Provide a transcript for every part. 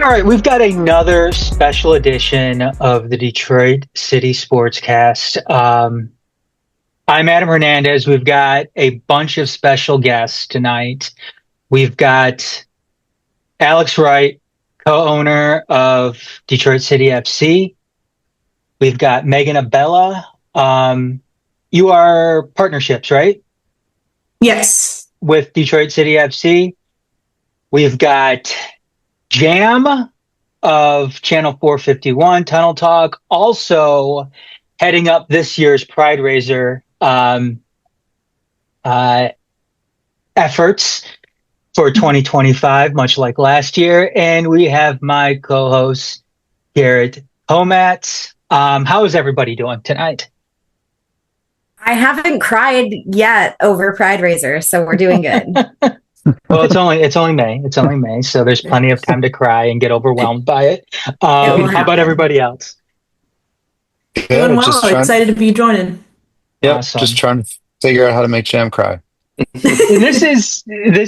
All right, we've got another special edition of the Detroit City Sportscast. I'm Adam Hernandez. We've got a bunch of special guests tonight. We've got Alex Wright, co-owner of Detroit City FC. We've got Megan Abela. You are partnerships, right? Yes. With Detroit City FC. We've got Jam of Channel 451, Tunnel Talk, also heading up this year's Prideraiser efforts for 2025, much like last year. And we have my co-host, Garret. How is everybody doing tonight? I haven't cried yet over Prideraiser, so we're doing good. Well, it's only May. It's only May, so there's plenty of time to cry and get overwhelmed by it. How about everybody else? Doing well. Excited to be joining. Yep, Awesome. Just trying to figure out how to make Jam cry. This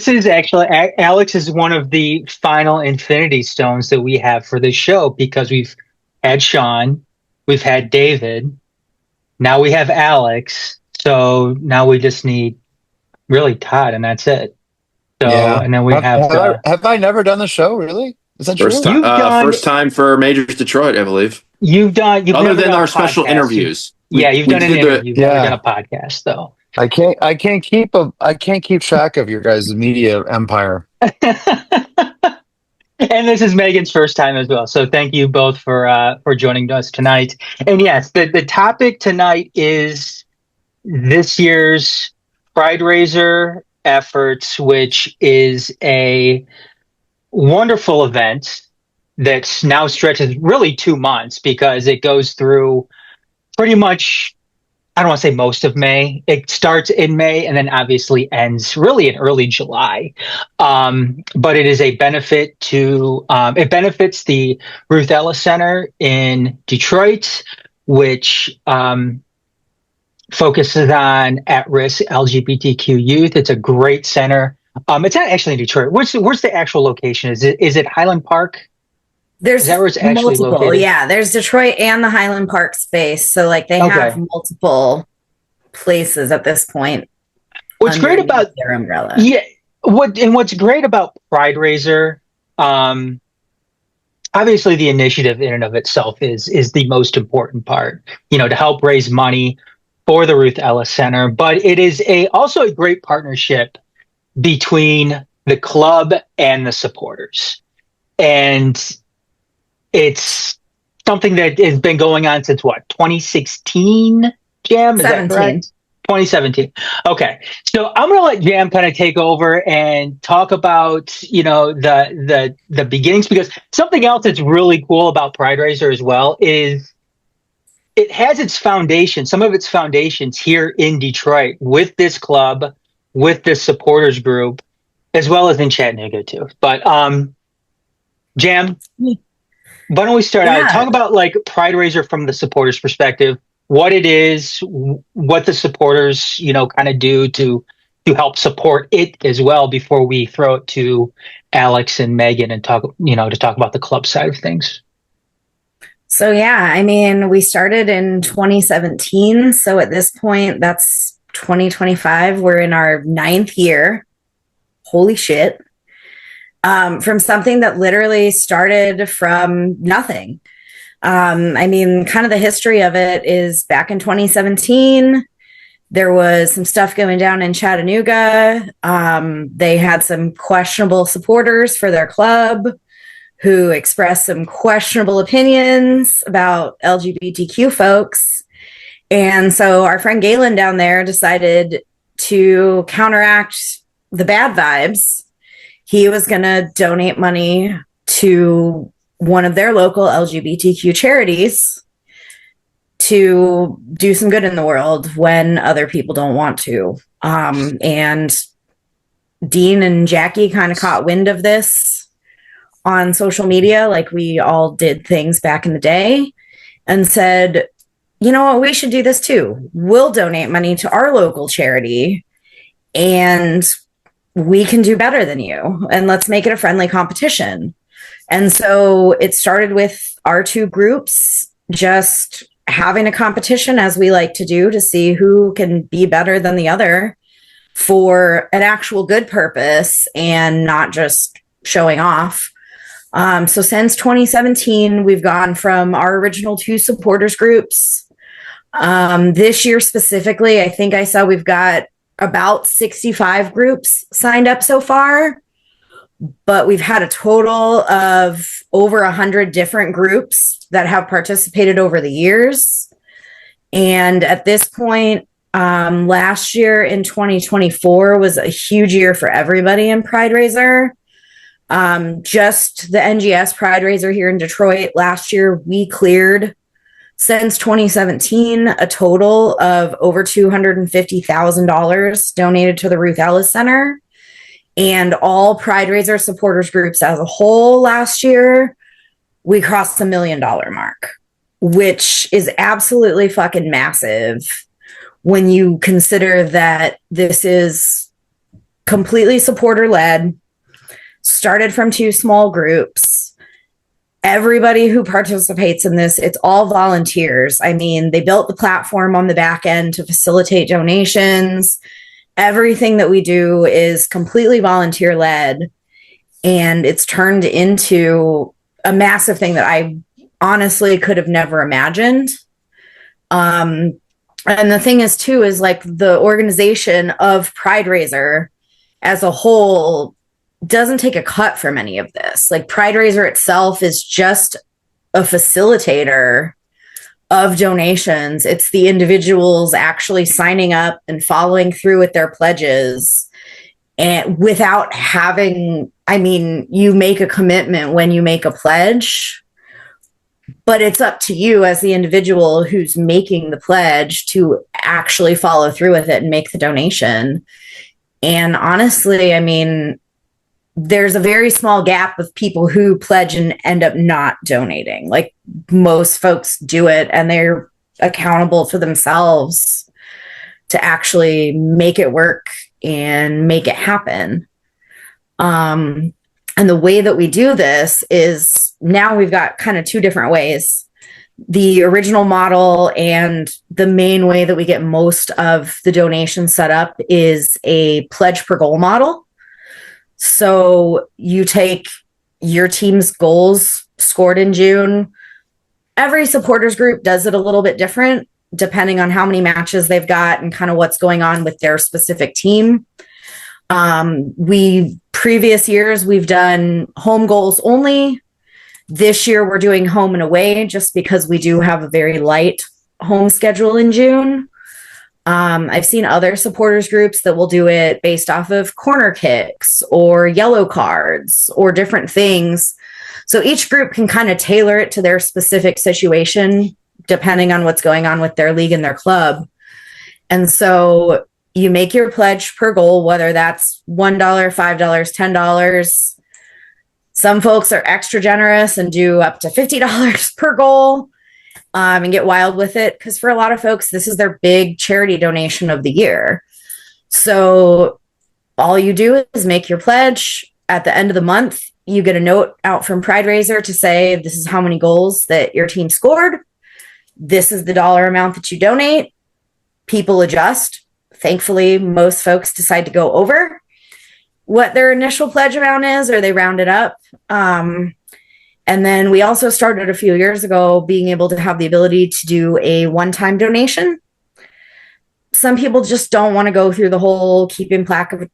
is actually Alex is one of the final Infinity Stones that we have for this show, because we've had Sean, we've had David, now we have Alex, so now we just need really Todd, and that's it. So, yeah. And then we have I never done the show, really? Is that first true? First time for Majors Detroit, I believe. You've other than our special interviews. You've done an interview. You've never done a podcast, though. I can't keep track of your guys' media empire. And this is Megan's first time as well. So thank you both for joining us tonight. And yes, the topic tonight is this year's Prideraiser efforts, which is a wonderful event that now stretches really 2 months, because it goes through pretty much, I don't want to say most of May. It starts in May and then obviously ends really in early July. But it is a benefit to, it benefits the Ruth Ellis Center in Detroit, which focuses on at-risk LGBTQ youth. It's a great center. It's not actually in Detroit. Where's the actual location? Is it Highland Park? There's Is that where it's actually multiple. Located? Yeah, there's Detroit and the Highland Park space. So like they have multiple places at this point. What's great about their umbrella? Yeah. What's great about Prideraiser, obviously the initiative in and of itself is the most important part, to help raise money for the Ruth Ellis Center, but it is also a great partnership between the club and the supporters. And it's something that has been going on since 2016, Jam? Is 17. That correct? 2017. Okay. So I'm going to let Jam kind of take over and talk about, the beginnings, because something else that's really cool about Prideraiser as well is it has its foundation, some of its foundations here in Detroit with this club, with this supporters group, as well as in Chattanooga too. But Jam, why don't we start out? Talk about like Prideraiser from the supporters' perspective, what it is, what the supporters, kind of do to help support it as well, before we throw it to Alex and Megan and talk about the club side of things. So, we started in 2017. So at this point, that's 2025. We're in our 9th year. Holy shit. From something that literally started from nothing. Kind of the history of it is back in 2017, there was some stuff going down in Chattanooga. They had some questionable supporters for their club who expressed some questionable opinions about LGBTQ folks. And so our friend Galen down there decided to counteract the bad vibes. He was going to donate money to one of their local LGBTQ charities to do some good in the world when other people don't want to. And Dean and Jackie kind of caught wind of this on social media, like we all did things back in the day, and said, you know what, we should do this too. We'll donate money to our local charity and we can do better than you. And let's make it a friendly competition. And so it started with our two groups just having a competition, as we like to do, to see who can be better than the other for an actual good purpose and not just showing off. So since 2017, we've gone from our original 2 supporters groups. This year specifically, I think I saw we've got about 65 groups signed up so far, but we've had a total of over 100 different groups that have participated over the years. And at this point, last year in 2024 was a huge year for everybody in Prideraiser. Just the NGS Prideraiser here in Detroit last year, we cleared since 2017 a total of over $250,000 donated to the Ruth Ellis Center. And all Prideraiser supporters groups as a whole last year, we crossed the $1 million mark, which is absolutely fucking massive when you consider that this is completely supporter led, started from 2 small groups. Everybody who participates in this, it's all volunteers. I mean, they built the platform on the back end to facilitate donations. Everything that we do is completely volunteer led, and it's turned into a massive thing that I honestly could have never imagined. And the thing is too, is like the organization of Prideraiser as a whole doesn't take a cut from any of this. Like Prideraiser itself is just a facilitator of donations. It's the individuals actually signing up and following through with their pledges, and without having, I mean, you make a commitment when you make a pledge, but it's up to you as the individual who's making the pledge to actually follow through with it and make the donation. And honestly, I mean, there's a very small gap of people who pledge and end up not donating. Like most folks do it and they're accountable for themselves to actually make it work and make it happen. And the way that we do this is now we've got kind of 2 different ways. The original model and the main way that we get most of the donations set up is a pledge per goal model. So you take your team's goals scored in June. Every supporters group does it a little bit different, depending on how many matches they've got and kind of what's going on with their specific team. Previous years, we've done home goals only. This year, we're doing home and away just because we do have a very light home schedule in June. I've seen other supporters groups that will do it based off of corner kicks or yellow cards or different things. So each group can kind of tailor it to their specific situation, depending on what's going on with their league and their club. And so you make your pledge per goal, whether that's $1, $5, $10. Some folks are extra generous and do up to $50 per goal. And get wild with it, because for a lot of folks, this is their big charity donation of the year. So all you do is make your pledge. At the end of the month, you get a note out from Prideraiser to say, this is how many goals that your team scored. This is the dollar amount that you donate. People adjust. Thankfully, most folks decide to go over what their initial pledge amount is, or they round it up. And then we also started a few years ago being able to have the ability to do a one-time donation. Some people just don't want to go through the whole keeping track of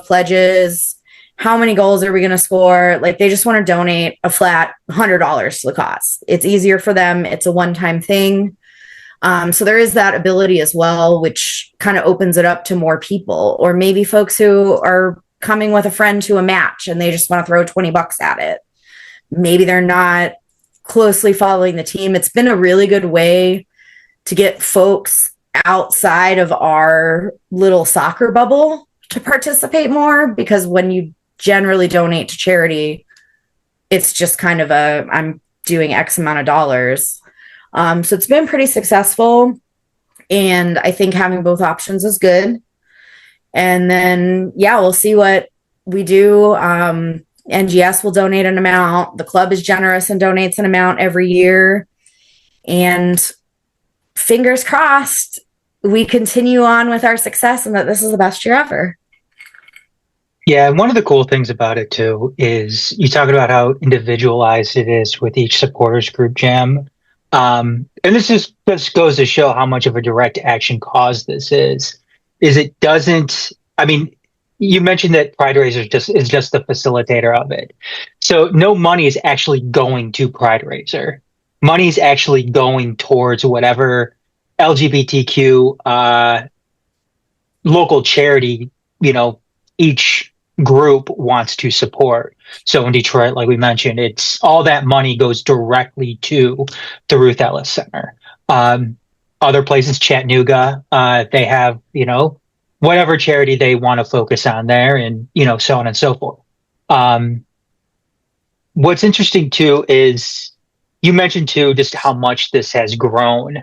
pledges. How many goals are we going to score? Like they just want to donate a flat $100 to the cause. It's easier for them. It's a one-time thing. So there is that ability as well, which kind of opens it up to more people, or maybe folks who are coming with a friend to a match and they just want to throw $20 at it. Maybe they're not closely following the team. It's been a really good way to get folks outside of our little soccer bubble to participate more, because when you generally donate to charity, it's just kind of I'm doing X amount of dollars. So it's been pretty successful, and I think having both options is good. And then, yeah, we'll see what we do. NGS will donate an amount. The club is generous and donates an amount every year. And fingers crossed, we continue on with our success and that this is the best year ever. Yeah, and one of the cool things about it too is you talk about how individualized it is with each supporters group jam. And this just goes to show how much of a direct action cause this is it doesn't, I mean, you mentioned that Prideraiser is just the facilitator of it. So no money is actually going to Prideraiser. Money is actually going towards whatever LGBTQ local charity, each group wants to support. So in Detroit, like we mentioned, it's all that money goes directly to the Ruth Ellis Center. Other places, Chattanooga, they have, whatever charity they want to focus on there and, so on and so forth. What's interesting too is you mentioned too, just how much this has grown.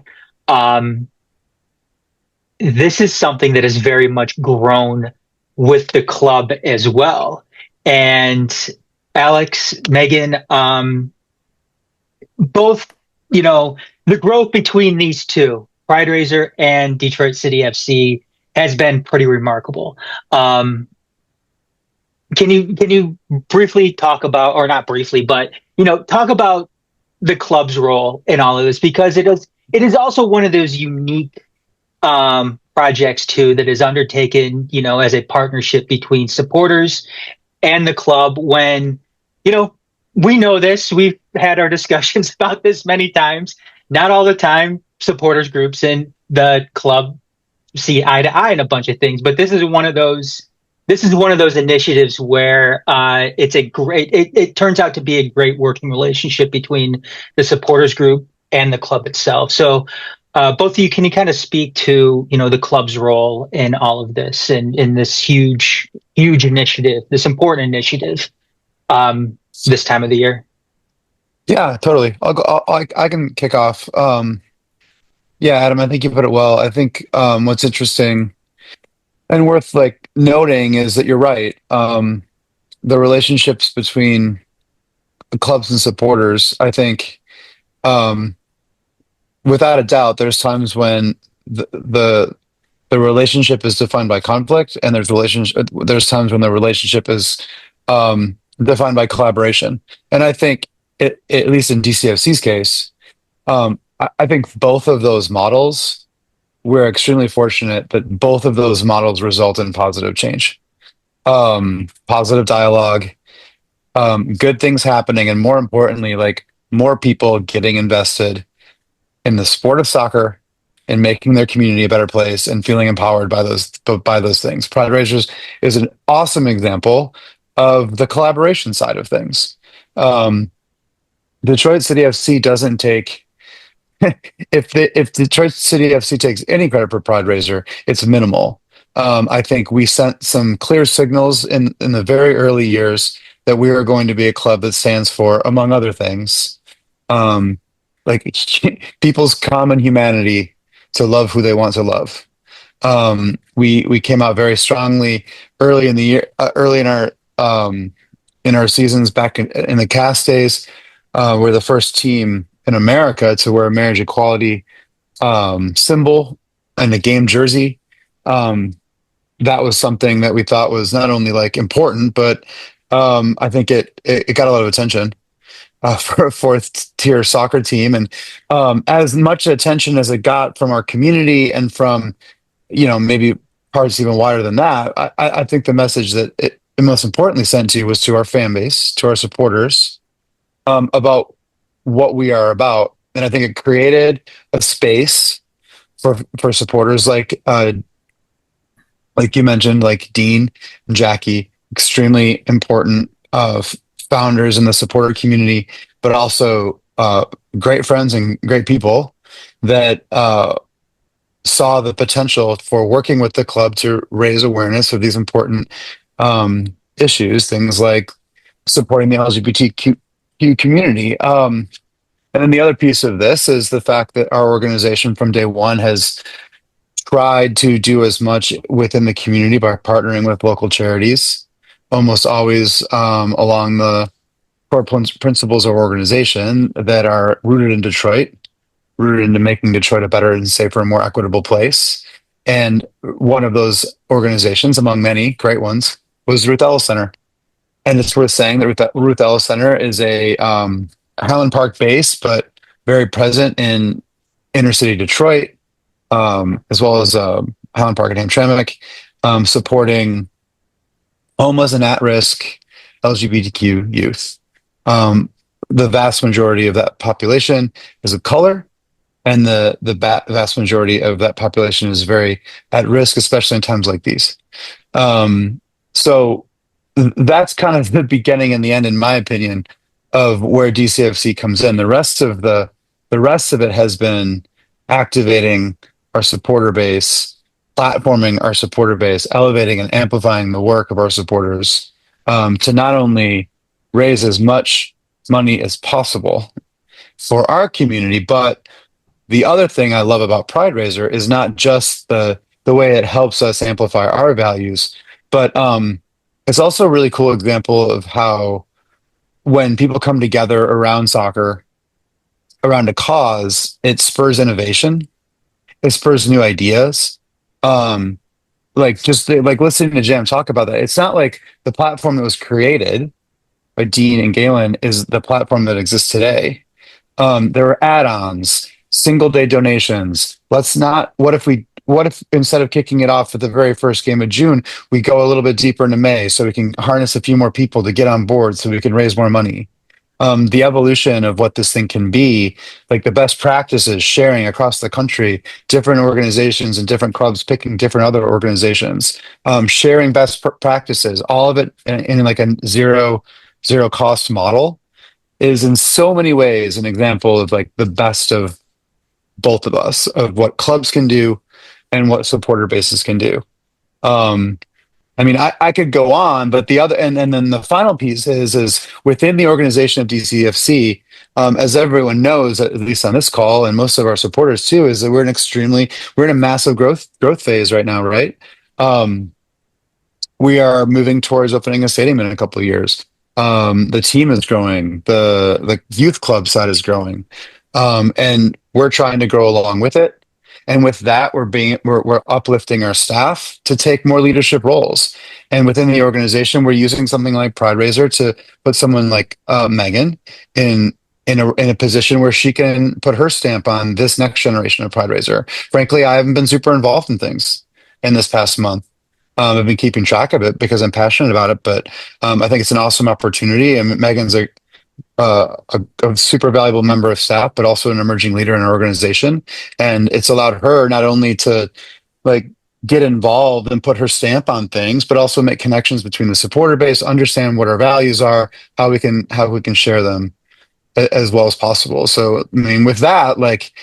This is something that has very much grown with the club as well. And Alex, Megan, both, the growth between these two, Prideraiser and Detroit City FC, has been pretty remarkable. Can you briefly talk about, or not briefly, but talk about the club's role in all of this, because it is also one of those unique projects too that is undertaken, as a partnership between supporters and the club. When we know this, we've had our discussions about this many times. Not all the time supporters groups and the club see eye to eye in a bunch of things, but this is one of those initiatives where it turns out to be a great working relationship between the supporters group and the club itself. So both of you, can you kind of speak to the club's role in all of this and in this huge initiative, this important initiative, this time of the year? Yeah, totally. I can kick off. Yeah, Adam, I think you put it well. I think what's interesting and worth noting is that you're right. The relationships between the clubs and supporters, I think, without a doubt, there's times when the relationship is defined by conflict, and there's times when the relationship is defined by collaboration. And I think, at least in DCFC's case, I think both of those models, we're extremely fortunate that both of those models result in positive change, positive dialogue, good things happening, and more importantly, more people getting invested in the sport of soccer and making their community a better place and feeling empowered by those things. Prideraiser is an awesome example of the collaboration side of things. Detroit City FC doesn't take if Detroit City FC takes any credit for Prideraiser, it's minimal. I think we sent some clear signals in the very early years that we are going to be a club that stands for, among other things, people's common humanity to love who they want to love. We came out very strongly early in the year, early in our seasons back in the cast days. We're the first team in America to wear a marriage equality symbol and a game jersey. That was something that we thought was not only important, but I think it got a lot of attention for a fourth tier soccer team, and as much attention as it got from our community and from maybe parts even wider than that. I think the message that it most importantly sent to was to our fan base, to our supporters, about what we are about. And I think it created a space for supporters like you mentioned, like Dean and Jackie, extremely important founders in the supporter community, but also great friends and great people that saw the potential for working with the club to raise awareness of these important issues, things like supporting the LGBTQ community. And then the other piece of this is the fact that our organization from day one has tried to do as much within the community by partnering with local charities, almost always along the core principles of organization that are rooted in Detroit, rooted into making Detroit a better and safer and more equitable place. And one of those organizations, among many great ones, was Ruth Ellis Center. And it's worth saying that Ruth Ellis Center is a Highland Park base, but very present in inner city Detroit, as well as Highland Park and Hamtramck, supporting homeless and at-risk LGBTQ youth. The vast majority of that population is of color, and the vast majority of that population is very at risk, especially in times like these. So that's kind of the beginning and the end, in my opinion, of where DCFC comes in. The rest of it has been activating our supporter base, platforming our supporter base, elevating and amplifying the work of our supporters, to not only raise as much money as possible for our community, but the other thing I love about Prideraiser is not just the way it helps us amplify our values, but it's also a really cool example of how when people come together around soccer, around a cause, it spurs innovation, it spurs new ideas. Like listening to Jam talk about that, it's not like the platform that was created by Dean and Galen is the platform that exists today. There were add-ons, single day donations. What if instead of kicking it off at the very first game of June, we go a little bit deeper into May so we can harness a few more people to get on board so we can raise more money? The evolution of what this thing can be, like the best practices, sharing across the country, different organizations and different clubs picking different other organizations, sharing best practices, all of it in like a zero cost model, is in so many ways an example of like the best of both of us, of what clubs can do and what supporter bases can do. I mean, I could go on, but the other, and then the final piece is within the organization of DCFC, as everyone knows, at least on this call, and most of our supporters too, is that we're in a massive growth phase right now, right? We are moving towards opening a stadium in a couple of years. The team is growing, the youth club side is growing, and we're trying to grow along with it. And with that, we're uplifting our staff to take more leadership roles. And within the organization, we're using something like Prideraiser to put someone like Megan in a position where she can put her stamp on this next generation of Prideraiser. Frankly, I haven't been super involved in things in this past month. I've been keeping track of it because I'm passionate about it, but I think it's an awesome opportunity. And Megan's a super valuable member of staff, but also an emerging leader in our organization. And it's allowed her not only to like get involved and put her stamp on things, but also make connections between the supporter base, understand what our values are, how we can share them as well as possible. So, I mean, with that, like,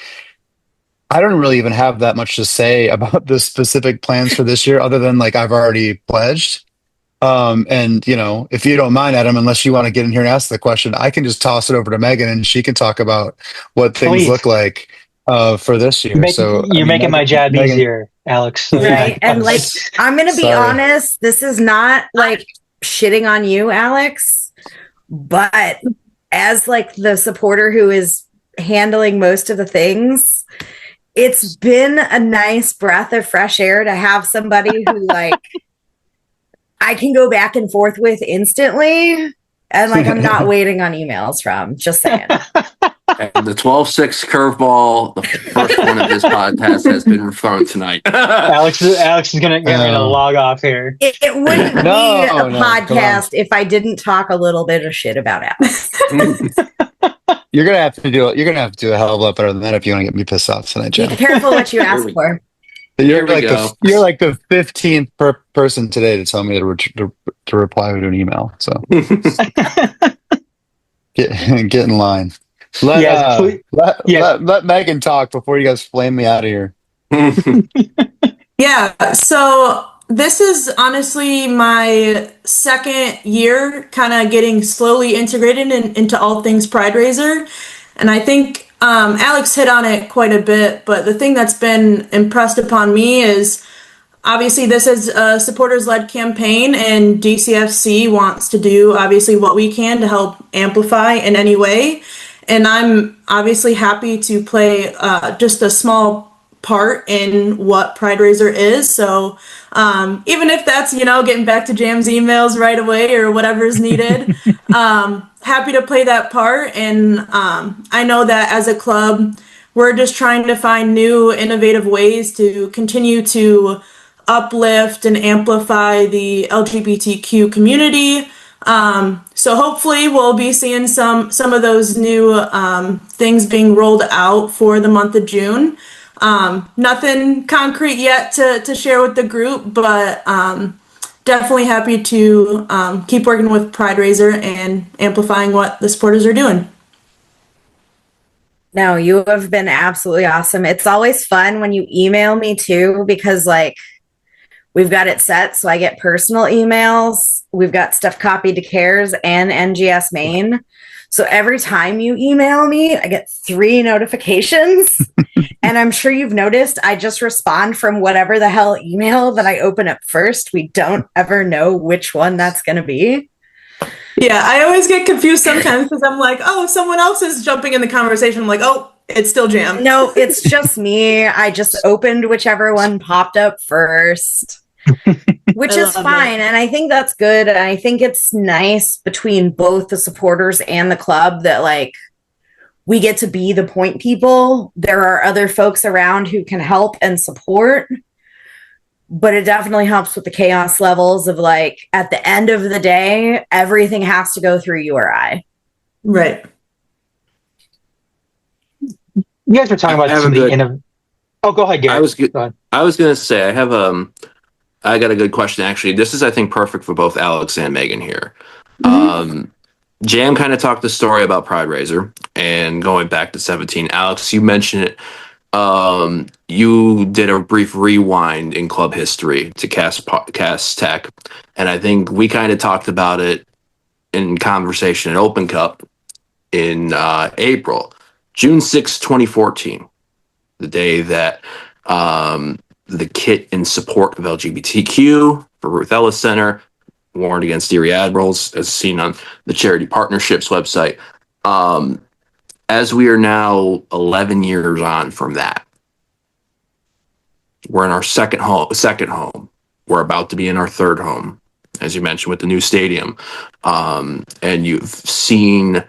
I don't really even have that much to say about the specific plans for this year, other than like I've already pledged. And you know, if you don't mind, Adam, unless you want to get in here and ask the question, I can just toss it over to Megan and she can talk about what things look like for this year. You're making my job easier, Alex. So, right. yeah. And like, I'm going to be honest, this is not like shitting on you, Alex, but as like the supporter who is handling most of the things, it's been a nice breath of fresh air to have somebody who like I can go back and forth with instantly, and like I'm not waiting on emails from. Just saying. And the 12-6 curveball, the first one of this podcast, has been thrown tonight. Alex is gonna log off here. It wouldn't be a podcast if I didn't talk a little bit of shit about Alex. You're gonna have to do a hell of a lot better than that if you want to get me pissed off tonight, Jen. Be careful what you ask for. You're like the 15th person today to tell me to reply to an email. So get in line. Let Megan talk before you guys flame me out of here. Yeah. So this is honestly my second year kind of getting slowly integrated into all things Prideraiser. And I think Alex hit on it quite a bit, but the thing that's been impressed upon me is Obviously, this is a supporters-led campaign, and DCFC wants to do obviously what we can to help amplify in any way. And I'm obviously happy to play just a small part in what Prideraiser is. So even if that's, getting back to Jam's emails right away or whatever is needed, happy to play that part. And I know that as a club, we're just trying to find new, innovative ways to continue to uplift and amplify the LGBTQ community. So hopefully we'll be seeing some of those new things being rolled out for the month of June. Nothing concrete yet to share with the group, but definitely happy to keep working with Prideraiser and amplifying what the supporters are doing. No, you have been absolutely awesome. It's always fun when you email me too, because we've got it set so I get personal emails. We've got stuff copied to CARES and NGS Main. So every time you email me, I get 3 notifications. And I'm sure you've noticed I just respond from whatever the hell email that I open up first. We don't ever know which one that's going to be. Yeah, I always get confused sometimes because I'm like, oh, someone else is jumping in the conversation. I'm like, oh, it's still Jam. No, it's just me. I just opened whichever one popped up first, which is fine. And I think that's good. And I think it's nice between both the supporters and the club that we get to be the point people. There are other folks around who can help and support, but it definitely helps with the chaos levels of at the end of the day, everything has to go through you or I. Right. You guys were talking about Oh, go ahead, Garret. I was going to say I got a good question actually. This is I think perfect for both Alex and Megan here. Mm-hmm. Jam kind of talked the story about Prideraiser and going back to 17. Alex, you mentioned it. You did a brief rewind in club history to Cast Tech, and I think we kind of talked about it in conversation at Open Cup in April, June 6, 2014, the day that the kit in support of LGBTQ for Ruth Ellis Center warned against Erie Admirals, as seen on the Charity Partnerships website. As we are now 11 years on from that, we're in our second home. We're about to be in our third home, as you mentioned, with the new stadium. And you've seen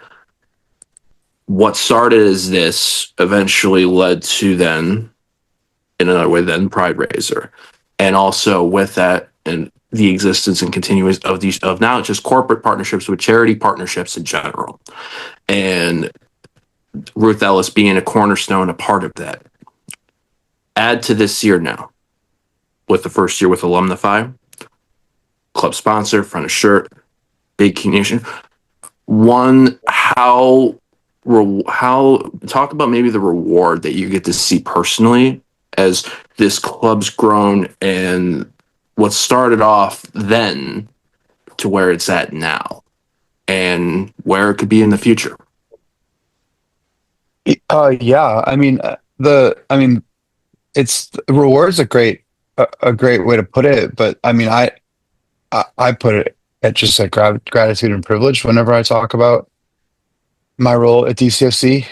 what started as this eventually led to then, in another way, then Prideraiser. And also with that, and the existence and continuance of now just corporate partnerships with charity partnerships in general. And Ruth Ellis being a cornerstone, a part of that. Add to this year now, with the first year with Alumnify, club sponsor, front of shirt, big communication. One, how talk about maybe the reward that you get to see personally as this club's grown and what started off then to where it's at now and where it could be in the future. Yeah, it's reward's a great way to put it, but I put it at just gratitude and privilege whenever I talk about my role at DCFC.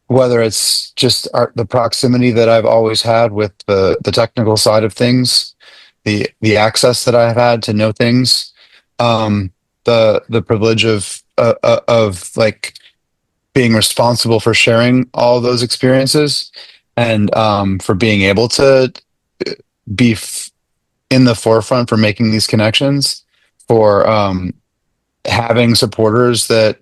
Whether it's just the proximity that I've always had with the technical side of things, the access that I've had to know things, the privilege of being responsible for sharing all those experiences, and for being able to be in the forefront for making these connections, for having supporters that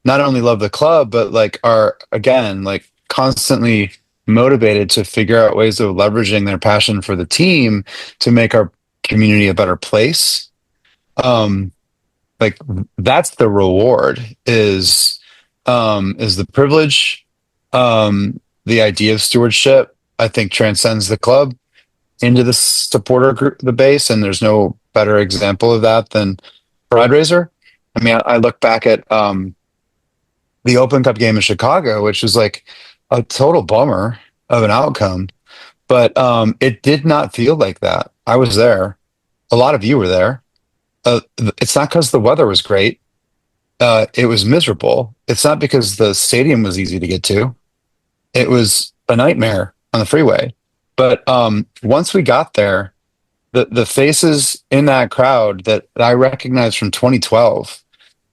not only love the club, but are again constantly motivated to figure out ways of leveraging their passion for the team to make our community a better place. That's the reward is the privilege. The idea of stewardship, I think, transcends the club into the supporter group, the base, and there's no better example of that than Prideraiser. I look back at the Open Cup game in Chicago, which was a total bummer of an outcome. but it did not feel like that. I was there. A lot of you were there. It's not because the weather was great. It was miserable. It's not because the stadium was easy to get to. It was a nightmare on the freeway. But once we got there, the faces in that crowd that I recognized from 2012,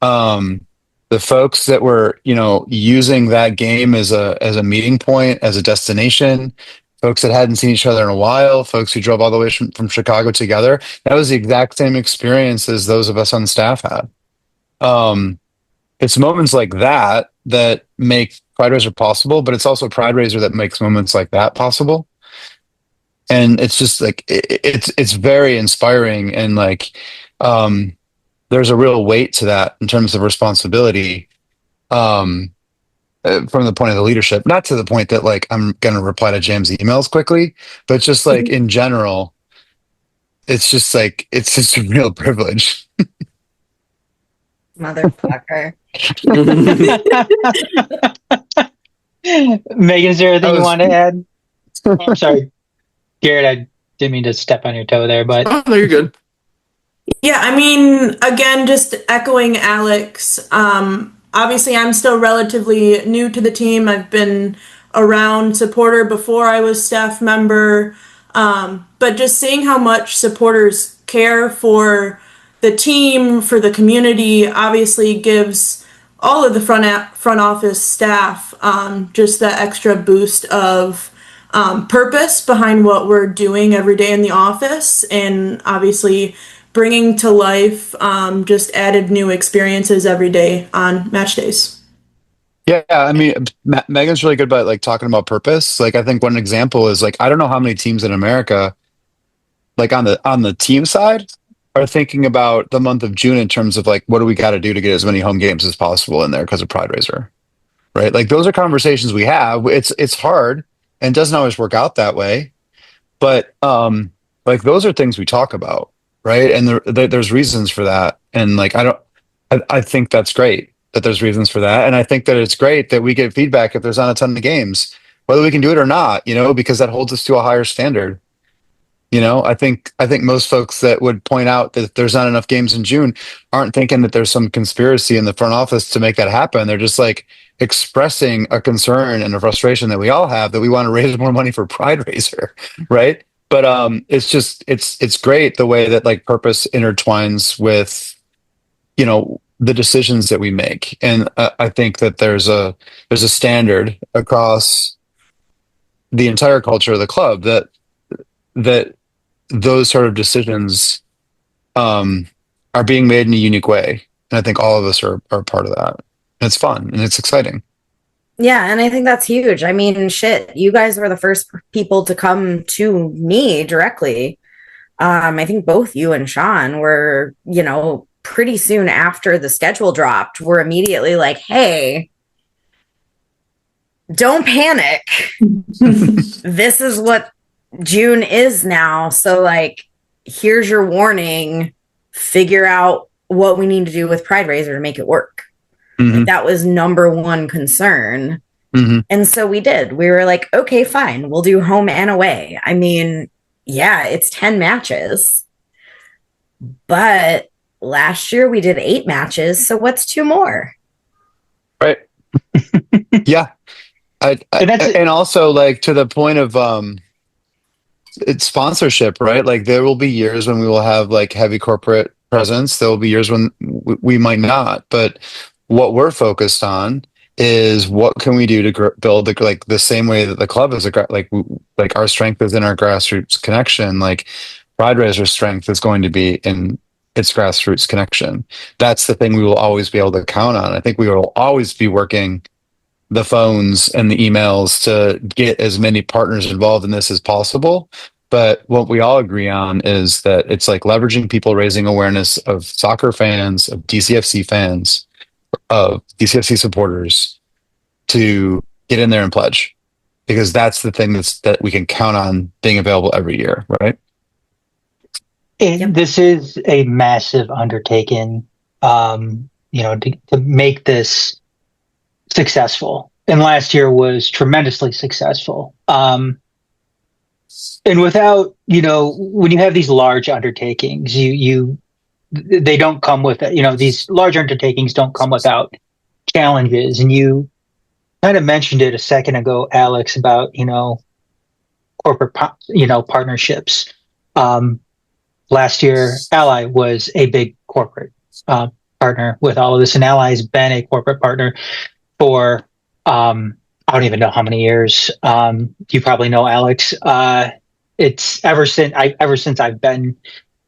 the folks that were, using that game as a meeting point, as a destination, folks that hadn't seen each other in a while, folks who drove all the way from Chicago together, that was the exact same experience as those of us on staff had. It's moments like that that make Prideraiser possible, but it's also Prideraiser that makes moments like that possible. And it's just like it's very inspiring, and like there's a real weight to that in terms of responsibility from the point of the leadership, not to the point that like I'm going to reply to Jam's emails quickly, but just like in general, it's just a real privilege. Motherfucker. Megan, is there anything you want to add? Oh, I'm sorry, Garrett, I didn't mean to step on your toe there, but Oh, no, you're good. Yeah, I mean, again, just echoing Alex, obviously I'm still relatively new to the team. I've been around supporter before I was staff member, but just seeing how much supporters care for the team, for the community, obviously gives all of the front office staff just that extra boost of purpose behind what we're doing every day in the office, and obviously bringing to life just added new experiences every day on match days. Yeah, I mean, Megan's really good about like talking about purpose. Like, I think one example is like I don't know how many teams in America, like on the team side, are thinking about the month of June in terms of like what do we got to do to get as many home games as possible in there because of Prideraiser, right? Like those are conversations we have. It's hard and doesn't always work out that way, but like those are things we talk about, right? And there's reasons for that, and like I think that's great that there's reasons for that, and I think that it's great that we get feedback if there's not a ton of games, whether we can do it or not, because that holds us to a higher standard. I think most folks that would point out that there's not enough games in June aren't thinking that there's some conspiracy in the front office to make that happen. They're just like expressing a concern and a frustration that we all have, that we want to raise more money for Prideraiser, right? But it's great the way that like purpose intertwines with the decisions that we make, and I think that there's a standard across the entire culture of the club that those sort of decisions are being made in a unique way, and I think all of us are part of that. And it's fun and it's exciting. Yeah, and I think that's huge. I mean, shit, you guys were the first people to come to me directly. I think both you and Sean were, pretty soon after the schedule dropped, were immediately like, hey, don't panic. This is what June is now. So, like, here's your warning. Figure out what we need to do with Prideraiser to make it work. Mm-hmm. Like, that was number one concern. Mm-hmm. And so we did. We were like, okay, fine. We'll do home and away. I mean, yeah, it's 10 matches. But last year we did 8 matches. So what's 2 more? Right. Yeah. And also, like, to the point of it's sponsorship, right? Like, there will be years when we will have like heavy corporate presence. There will be years when we might not. But what we're focused on is what can we do to build the same way that the club is like our strength is in our grassroots connection. Like Prideraiser's strength is going to be in its grassroots connection. That's the thing we will always be able to count on. I think we will always be working the phones and the emails to get as many partners involved in this as possible. But what we all agree on is that it's like leveraging people, raising awareness of soccer fans, of DCFC fans, of DCFC supporters to get in there and pledge, because that's the thing that we can count on being available every year, right? And this is a massive undertaking, to make this successful. And last year was tremendously successful. and without, when you have these large undertakings, they don't come with, these large undertakings don't come without challenges. And you kind of mentioned it a second ago, Alex, about, corporate, partnerships. Last year, Ally was a big corporate partner with all of this, and Ally has been a corporate partner for, I don't even know how many years. You probably know, Alex. It's ever since I've been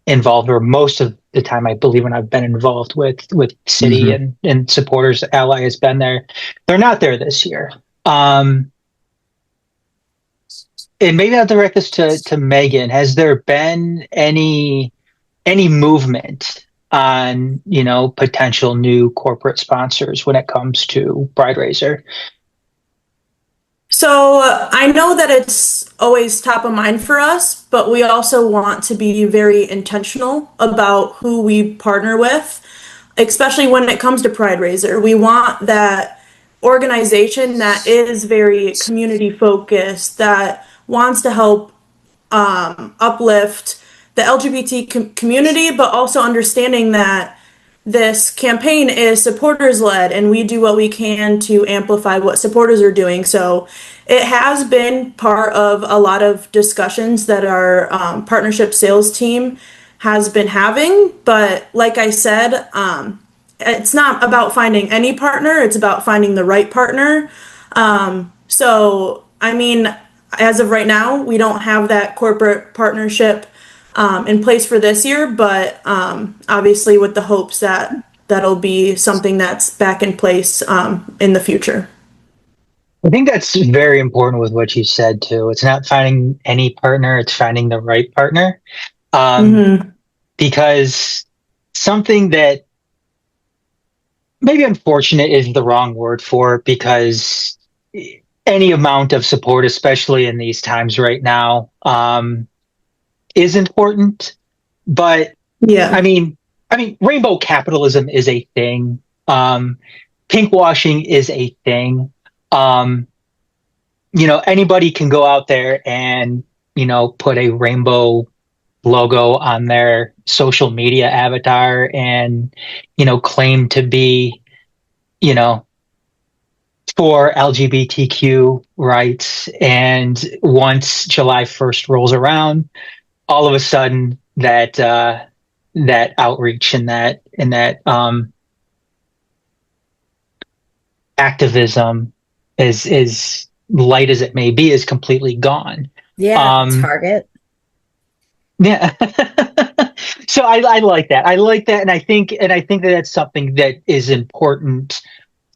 involved, or most of the time, I believe, when I've been involved with City and supporters, Ally has been there. They're not there this year. And maybe I'll direct this to Megan. Has there been any movement on, potential new corporate sponsors when it comes to Prideraiser? So I know that it's always top of mind for us, but we also want to be very intentional about who we partner with, especially when it comes to Prideraiser. We want that organization that is very community focused, that wants to help uplift the LGBT community, but also understanding that this campaign is supporters led and we do what we can to amplify what supporters are doing. So it has been part of a lot of discussions that our partnership sales team has been having. But like I said, it's not about finding any partner, it's about finding the right partner. So, I mean, as of right now, we don't have that corporate partnership in place for this year, but obviously with the hopes that that'll be something that's back in place in the future. I think that's very important with what you said too. It's not finding any partner, it's finding the right partner. Because something that maybe unfortunate is the wrong word for it, because any amount of support, especially in these times right now, is important. But yeah, I mean, rainbow capitalism is a thing. Pinkwashing is a thing. Anybody can go out there and, put a rainbow logo on their social media avatar and, claim to be, for LGBTQ rights. And once July 1st rolls around, all of a sudden that outreach and that activism is light as it may be, is completely gone. Yeah, Target. Yeah. So I like that. I like that, and I think that that's something that is important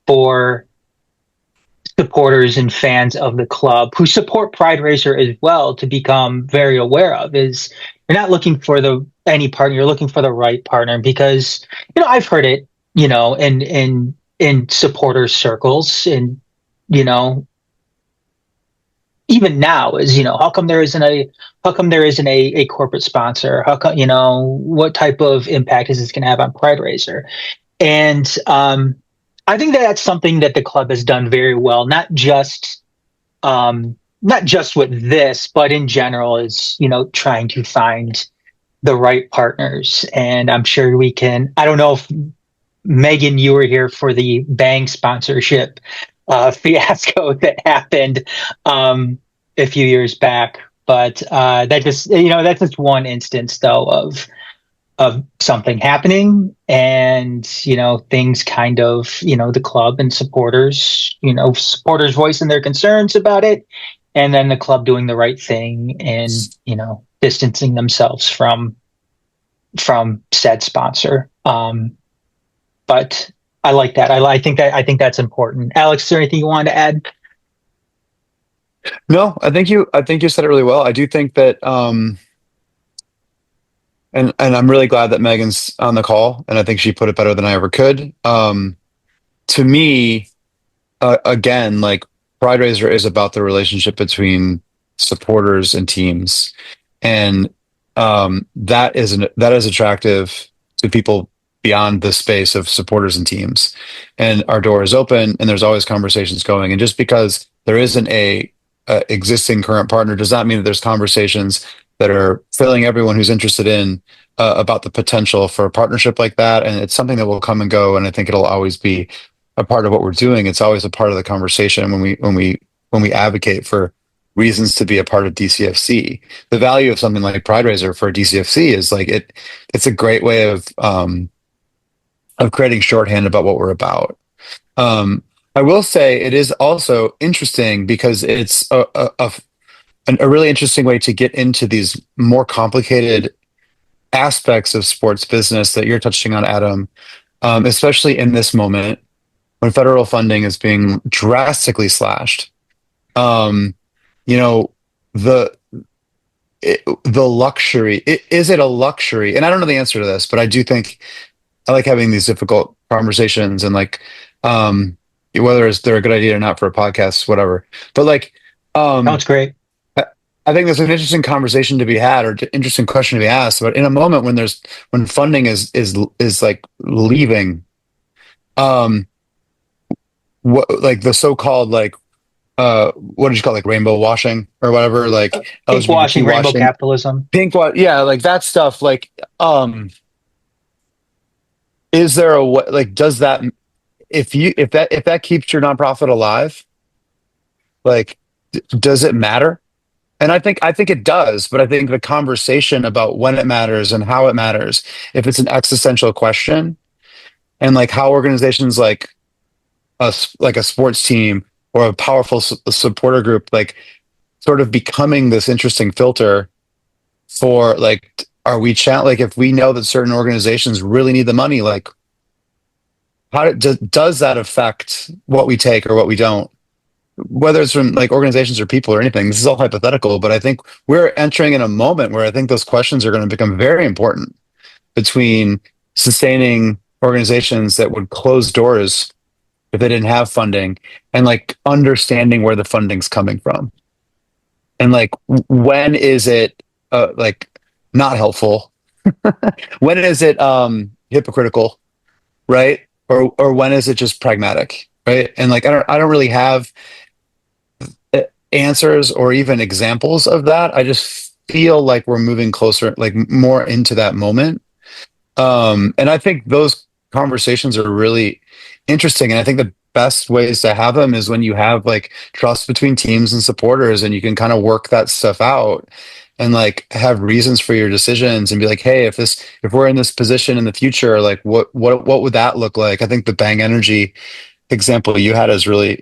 for supporters and fans of the club who support Prideraiser as well to become very aware of. Is you're not looking for any partner, you're looking for the right partner, because I've heard it, in supporter circles, and even now, is how come there isn't a corporate sponsor? How come, what type of impact is this going to have on Prideraiser? And I think that's something that the club has done very well, not just with this, but in general, is trying to find the right partners. And I'm sure we can. I don't know if Megan, you were here for the Bang sponsorship fiasco that happened a few years back, but that's just one instance though of something happening, and things kind of the club and supporters voicing their concerns about it, and then the club doing the right thing and distancing themselves from said sponsor. But I like that. I think that's important. Alex, is there anything you wanted to add? No, I think you said it really well. I do think that and I'm really glad that Megan's on the call, and I think she put it better than I ever could. To me, again, like, Prideraiser is about the relationship between supporters and teams, and that is attractive to people beyond the space of supporters and teams. And our door is open, and there's always conversations going. And just because there isn't a existing current partner does not mean that there's conversations that are filling everyone who's interested in about the potential for a partnership like that. And it's something that will come and go. And I think it'll always be a part of what we're doing. It's always a part of the conversation when we advocate for reasons to be a part of DCFC. The value of something like Prideraiser for DCFC is like it's a great way of creating shorthand about what we're about. I will say it is also interesting because it's a really interesting way to get into these more complicated aspects of sports business that you're touching on, Adam, especially in this moment when federal funding is being drastically slashed. The luxury, is it a luxury? And I don't know the answer to this, but I do think I like having these difficult conversations and like, whether they're a good idea or not for a podcast, whatever. But like, sounds great. I think there's an interesting conversation to be had or interesting question to be asked. But in a moment when funding is like leaving, what like the so-called like what did you call it, like rainbow washing or whatever, like pink washing, rainbow capitalism, yeah, like that stuff. Like, is there a way? Like, does that if that keeps your nonprofit alive, like, does it matter? And I think it does, but I think the conversation about when it matters and how it matters, if it's an existential question, and like how organizations like us, like a sports team or a powerful supporter group, like sort of becoming this interesting filter for like, are we like if we know that certain organizations really need the money, like how does that affect what we take or what we don't? Whether it's from like organizations or people or anything, this is all hypothetical, but I think we're entering in a moment where I think those questions are going to become very important between sustaining organizations that would close doors if they didn't have funding and like understanding where the funding's coming from. And like, when is it like not helpful? When is it hypocritical, right? Or when is it just pragmatic, right? And like, I don't really have answers or even examples of that. I just feel like we're moving closer, like more into that moment. And I think those conversations are really interesting. And I think the best ways to have them is when you have like trust between teams and supporters and you can kind of work that stuff out and like have reasons for your decisions and be like, hey, if we're in this position in the future, like what would that look like? I think the Bang Energy example you had is really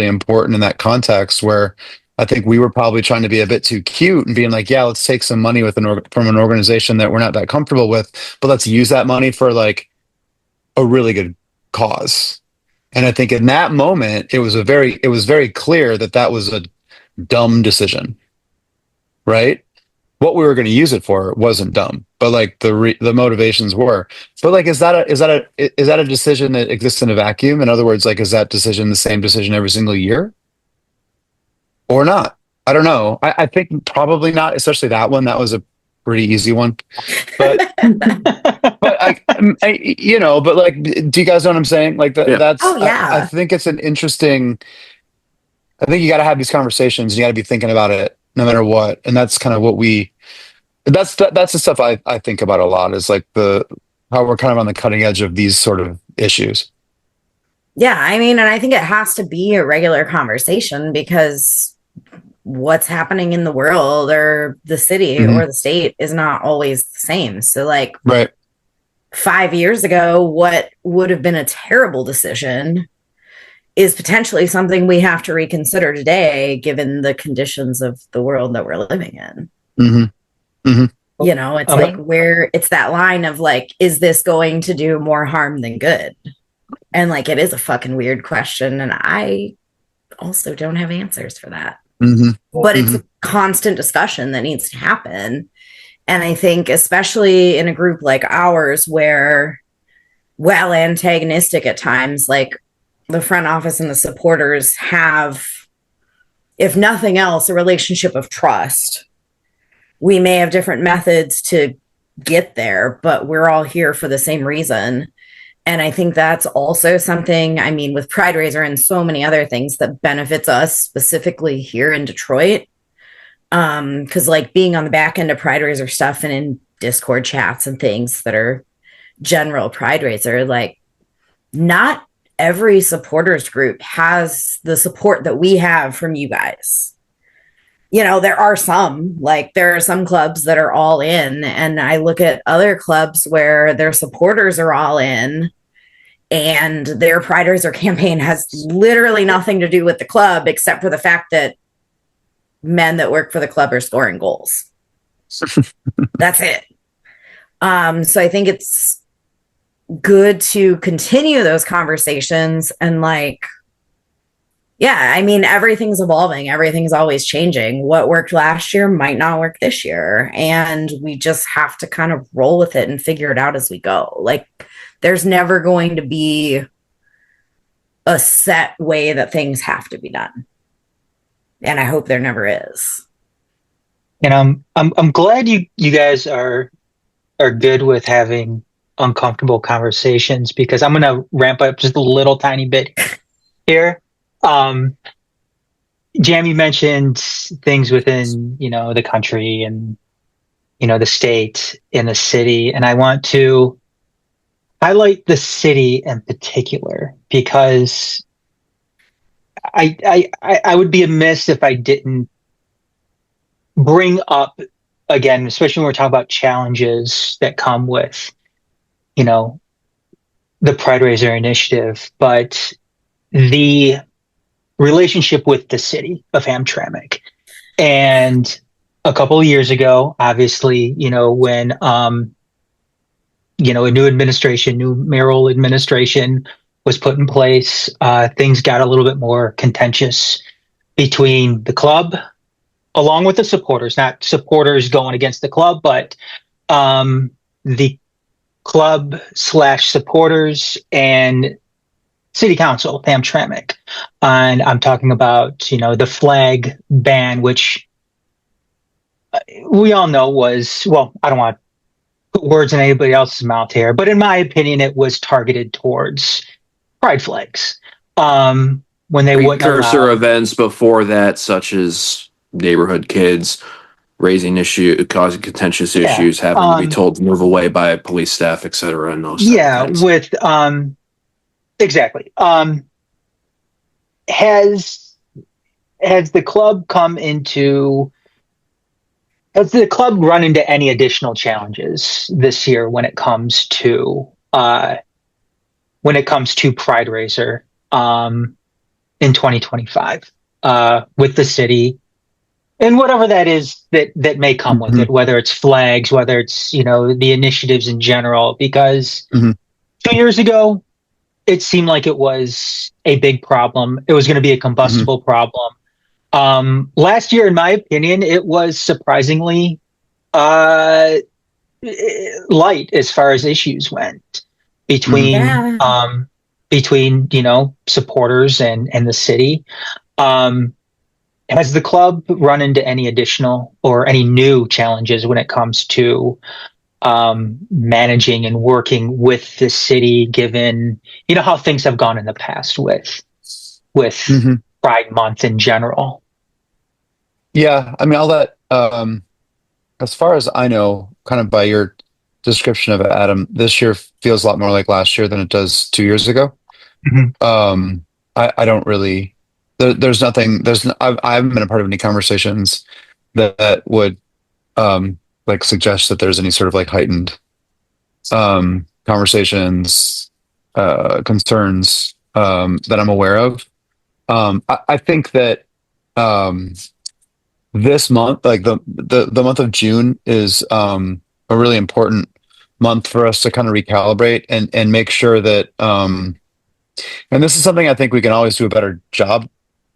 important in that context, where I think we were probably trying to be a bit too cute and being like, yeah, let's take some money from an organization that we're not that comfortable with, but let's use that money for like a really good cause. And I think in that moment, it was very clear that was a dumb decision, right? What we were going to use it for wasn't dumb, but like the motivations were. But like, is that a decision that exists in a vacuum? In other words, like, is that decision the same decision every single year, or not? I don't know. I think probably not, especially that one. That was a pretty easy one. But but but like, do you guys know what I'm saying? Like that's I think it's an interesting. I think you got to have these conversations. You got to be thinking about it no matter what, and that's kind of what that's the stuff I think about a lot, is like how we're kind of on the cutting edge of these sort of issues. Yeah, I mean, and I think it has to be a regular conversation because what's happening in the world or the city or the state is not always the same. So like, right. 5 years ago, what would have been a terrible decision is potentially something we have to reconsider today, given the conditions of the world that we're living in. Mm-hmm. Mm-hmm. You know, it's like where it's that line of like, is this going to do more harm than good? And like, it is a fucking weird question. And I also don't have answers for that. Mm-hmm. But it's a constant discussion that needs to happen. And I think especially in a group like ours, where, while antagonistic at times, like the front office and the supporters have, if nothing else, a relationship of trust. We may have different methods to get there, but we're all here for the same reason. And I think that's also something, I mean, with Prideraiser and so many other things that benefits us specifically here in Detroit. Because like being on the back end of Prideraiser stuff and in Discord chats and things that are general Prideraiser, like not every supporters group has the support that we have from you guys. You know, there are some clubs that are all in, and I look at other clubs where their supporters are all in and their Prideraiser campaign has literally nothing to do with the club except for the fact that men that work for the club are scoring goals. That's it. So I think it's good to continue those conversations and like, yeah, I mean, everything's evolving. Everything's always changing. What worked last year might not work this year. And we just have to kind of roll with it and figure it out as we go. Like, there's never going to be a set way that things have to be done. And I hope there never is. And I'm glad you guys are good with having uncomfortable conversations, because I'm gonna ramp up just a little tiny bit here. Jam, you mentioned things within, the country and, the state and the city. And I want to highlight the city in particular, because I would be amiss if I didn't bring up again, especially when we're talking about challenges that come with, the Prideraiser initiative, but the relationship with the city of Hamtramck. And a couple of years ago, obviously, when a new mayoral administration was put in place, things got a little bit more contentious between the club, along with the supporters, not supporters going against the club, but the club / supporters and city council of Hamtramck. And I'm talking about, the flag ban, which we all know was, well, I don't want to put words in anybody else's mouth here, but in my opinion, it was targeted towards pride flags. When they wouldn't Precursor allow events before that, such as neighborhood kids causing contentious issues, having to be told to move away by police staff, etc. And those things. with exactly. Has the club run into any additional challenges this year when it comes to Prideraiser in 2025 with the city and whatever that is that may come with it, whether it's flags, whether it's the initiatives in general? Because 2 years ago, it seemed like it was a big problem. It was going to be a combustible problem. Last year, in my opinion, it was surprisingly light as far as issues went between supporters and the city. Has the club run into any additional or any new challenges when it comes to managing and working with the city, given how things have gone in the past with Pride Month in general? Yeah, I mean, all that. As far as I know, kind of by your description of it, Adam, this year feels a lot more like last year than it does 2 years ago. I don't really. There's nothing. I haven't been a part of any conversations that would suggest that there's any sort of heightened conversations, concerns that I'm aware of. I think that this month, the month of June, is a really important month for us to kind of recalibrate and make sure that. And this is something I think we can always do a better job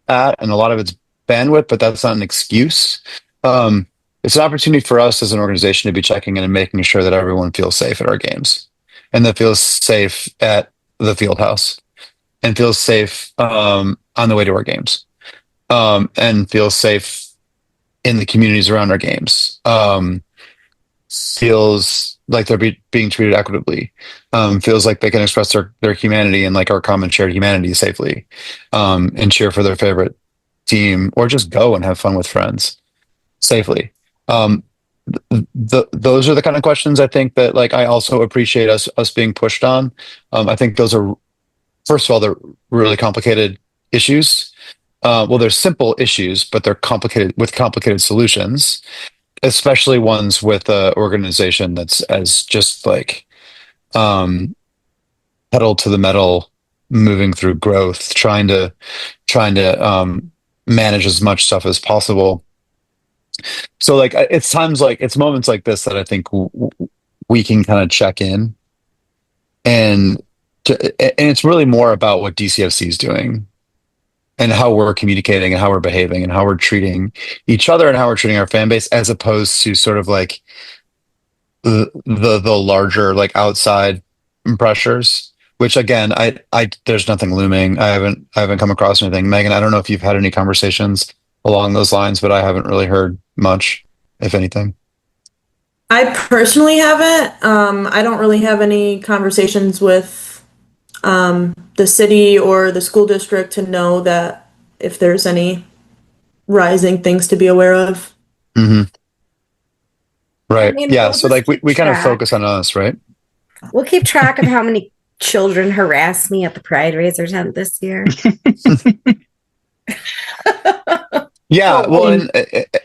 at, and a lot of it's bandwidth, but that's not an excuse. It's an opportunity for us as an organization to be checking in and making sure that everyone feels safe at our games, and that feels safe at the field house, and feels safe on the way to our games, and feels safe in the communities around our games. feels like they're being treated equitably, feels like they can express their humanity and like our common shared humanity safely, and cheer for their favorite team or just go and have fun with friends safely. Those are the kind of questions I think that like I also appreciate us being pushed on. I think those are, first of all, they're really complicated issues. Well, they're simple issues, but they're complicated with complicated solutions, especially ones with an organization that's as just like pedal to the metal, moving through growth, trying to manage as much stuff as possible. So like it's moments like this that I think we can kind of check in, and it's really more about what DCFC is doing and how we're communicating and how we're behaving and how we're treating each other and how we're treating our fan base, as opposed to sort of like the larger like outside pressures, which again, I there's nothing looming. I haven't come across anything. Megan, I don't know if you've had any conversations along those lines, but I haven't really heard much, if anything. I personally haven't. I don't really have any conversations with the city or the school district to know that if there's any rising things to be aware of. Mm-hmm. Right. I mean, yeah. we'll So just like we keep kind of track. focus on us, right? We'll keep track of how many children harassed me at the Prideraiser tent this year. Yeah. Well,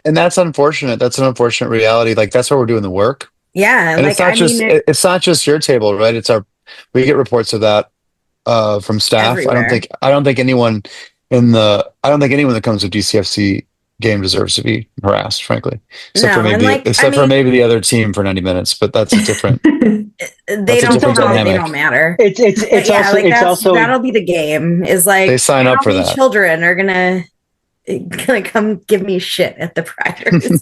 and that's unfortunate. That's an unfortunate reality. Like that's why we're doing the work. Yeah, And like it's not it's not just your table, right? We get reports of that from staff. Everywhere. I don't think anyone that comes to DCFC game deserves to be harassed, frankly. Except for maybe the other team for 90 minutes, but that's a different they don't count, dynamic. they don't matter. It's also that'll be the game. Is like they sign up for how many that. children are gonna come give me shit at the Prideraiser.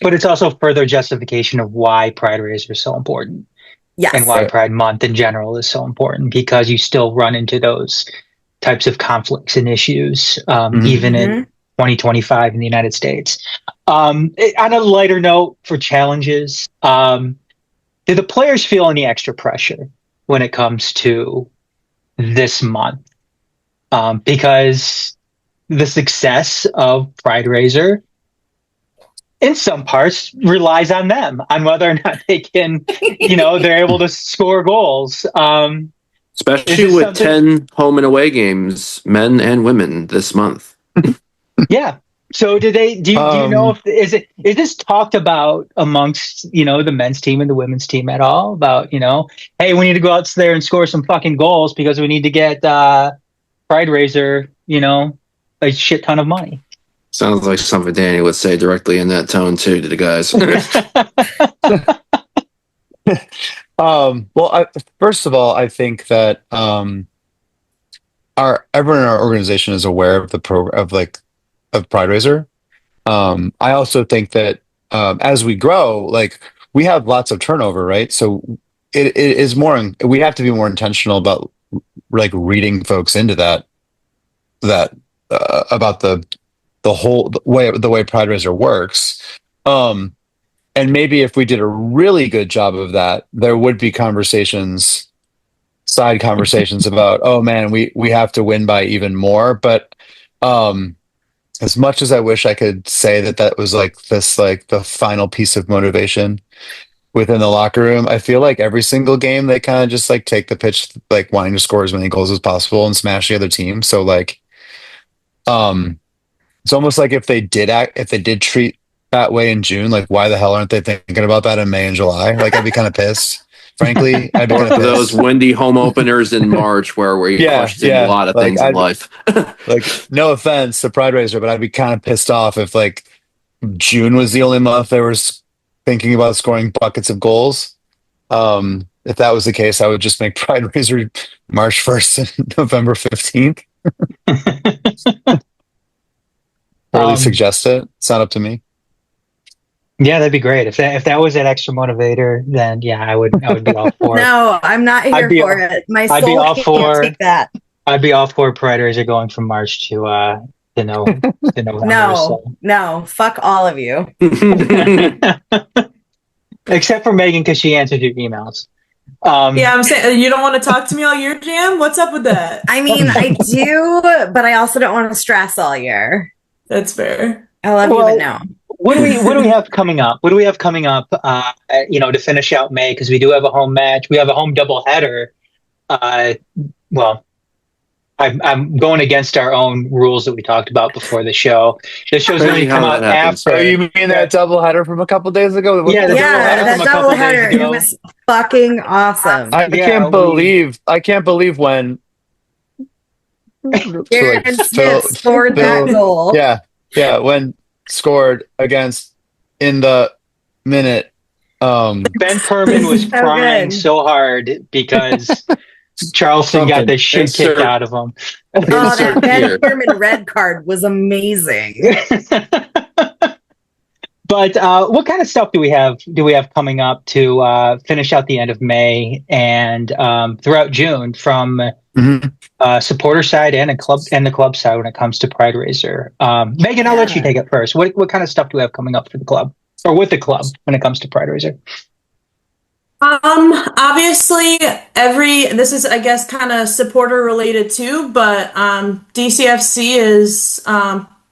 But it's also further justification of why Prideraiser is so important. Yes. And why Pride Month in general is so important, because you still run into those types of conflicts and issues, even in 2025 in the United States. On a lighter note for challenges, do the players feel any extra pressure when it comes to this month? Because the success of Prideraiser in some parts relies on them, on whether or not they can, they're able to score goals. Especially with 10 home and away games, men and women this month. Yeah. So do you know is this talked about amongst, the men's team and the women's team at all about, hey, we need to go out there and score some fucking goals because we need to get Prideraiser, a shit ton of money. Sounds like something Danny would say directly in that tone too to the guys. Well, first of all, I think that everyone in our organization is aware of the of Prideraiser. I also think that as we grow, like we have lots of turnover, right? So it is more. We have to be more intentional about like reading folks into that about the way Prideraiser works. And maybe if we did a really good job of that, there would be side conversations about, oh man, we have to win by even more. But as much as I wish I could say that was like the final piece of motivation within the locker room, I feel like every single game they kind of just like take the pitch, like wanting to score as many goals as possible and smash the other team. So like, it's almost like if they did treat that way in June, like why the hell aren't they thinking about that in May and July? Like I'd be kind of pissed, frankly. I'd be kind of pissed. Those windy home openers in March where we questioned a lot of things in life. Like no offense to Prideraiser, but I'd be kind of pissed off if like June was the only month they were thinking about scoring buckets of goals. If that was the case, I would just make Prideraiser March 1st and November 15th. Really suggest it. It's not up to me. Yeah, that'd be great. If that was an extra motivator, then yeah, I would be all for it. No, I'm not here for it. My soul can't take that. I'd be all for Prideraiser going from March to November. No, fuck all of you. except for Megan because she answered your emails. Yeah, I'm saying you don't want to talk to me all year, Jam? What's up with that? I mean, I do, but I also don't want to stress all year. That's fair. I love you, but no. What do we have coming up? What do we have coming up? To finish out May, because we do have a home match. We have a home doubleheader. I'm going against our own rules that we talked about before the show. This show's going to come out after. Oh, you mean that doubleheader from a couple days ago? Yeah, that doubleheader. It was fucking awesome. I can't believe when Garret Smith scored that goal. Yeah, when scored against in the minute. Ben Perman was crying so hard because Charleston got the shit kicked out of him. Oh, that Ben Perman red card was amazing. But what kind of stuff do we have coming up to finish out the end of May and throughout June from supporter side and the club side when it comes to Prideraiser? Megan, I'll let you take it first. What kind of stuff do we have coming up for the club or with the club when it comes to Prideraiser? Obviously this is, I guess, kind of supporter related too, but DCFC is